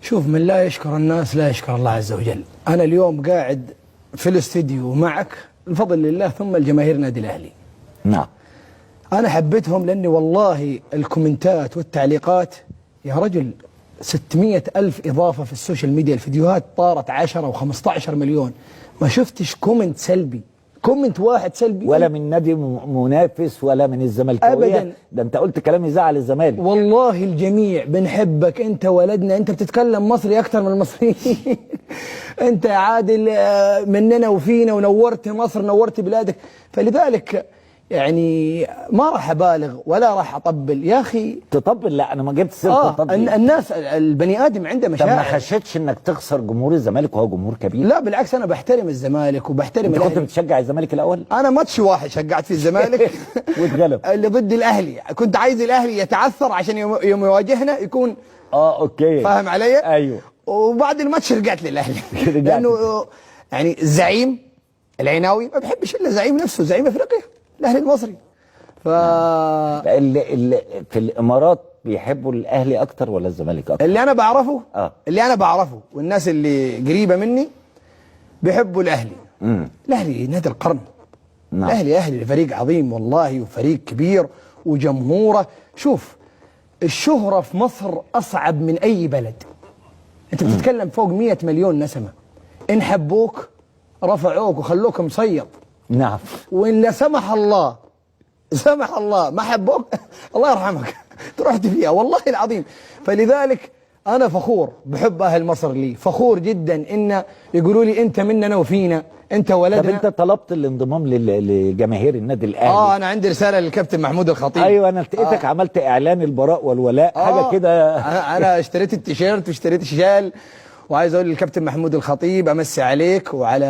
شوف، من لا يشكر الناس لا يشكر الله عز وجل. أنا اليوم قاعد في الاستديو معك بفضل الله ثم الجماهير نادي الأهلي. نعم. أنا حبيتهم لأني والله الكومنتات والتعليقات يا رجل 600,000 إضافة في السوشيال ميديا، الفيديوهات طارت 10 و15 مليون، ما شفتش كومنت سلبي، كومنت واحد سلبي ولا من نادي منافس ولا من الزملكاويه أبدا. ده انت قلت كلام يزعل الزمالك. والله الجميع بنحبك، انت ولدنا، انت بتتكلم مصري اكتر من المصريين. انت يا عادل مننا وفينا، ونورت مصر، نورت بلادك، فلذلك يعني ما راح ابالغ ولا راح اطبل يا اخي. تطبل؟ لا، انا ما جبت سيره تطبل. الناس، البني ادم عنده مشاعر. طب ما خشيتش انك تخسر جمهور الزمالك وهو جمهور كبير؟ لا بالعكس، انا بحترم الزمالك وبحترم انت الاهلي. كنت بتشجع الزمالك الاول؟ انا ماتش واحد شجعت في الزمالك واتغلب اللي ضد الاهلي، كنت عايز الاهلي يتعثر عشان يوم يواجهنا يكون اوكي، فاهم علي؟ ايوه. وبعد الماتش رجعت للاهلي لانه يعني الزعيم العيناوي ما بيحبش الا زعيم نفسه، زعيم افريقيا الاهلي المصري. في الامارات بيحبوا الاهلي اكتر ولا الزمالك اكتر؟ اللي انا بعرفه والناس اللي قريبه مني بيحبوا الاهلي. الاهلي نادي القرن. نعم. الاهلي فريق عظيم والله، وفريق كبير وجمهوره. شوف، الشهره في مصر اصعب من اي بلد. انت بتتكلم فوق 100 مليون نسمه، ان حبوك رفعوك وخلوك مصيد. نعم. وان لا سمح الله ما حبوك الله يرحمك تروح فيها والله العظيم. فلذلك انا فخور بحب اهل مصر لي، فخور جدا ان يقولوا لي انت مننا وفينا، انت ولدنا. طب انت طلبت الانضمام لجماهير النادي الاهلي؟ انا عندي رساله للكابتن محمود الخطيب. ايوه، انا لقيتك عملت اعلان البراء والولاء، حاجه كده. انا اشتريت التيشيرت واشتريت الشال، وعايز اقول للكابتن محمود الخطيب امسي عليك وعلى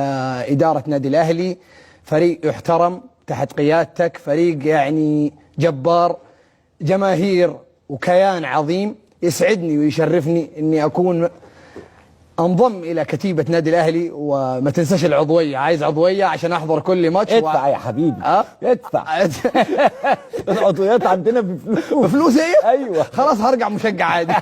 اداره نادي الاهلي، فريق يحترم تحت قيادتك، فريق يعني جبار، جماهير وكيان عظيم. يسعدني ويشرفني اني اكون انضم الى كتيبه نادي الاهلي. وما تنساش العضويه، عايز عضويه عشان احضر كل ماتش. ادفع يا حبيبي، ادفع. العضويات عندنا بفلوس. بفلوس ايه؟ ايوه، خلاص هرجع مشجع عادي.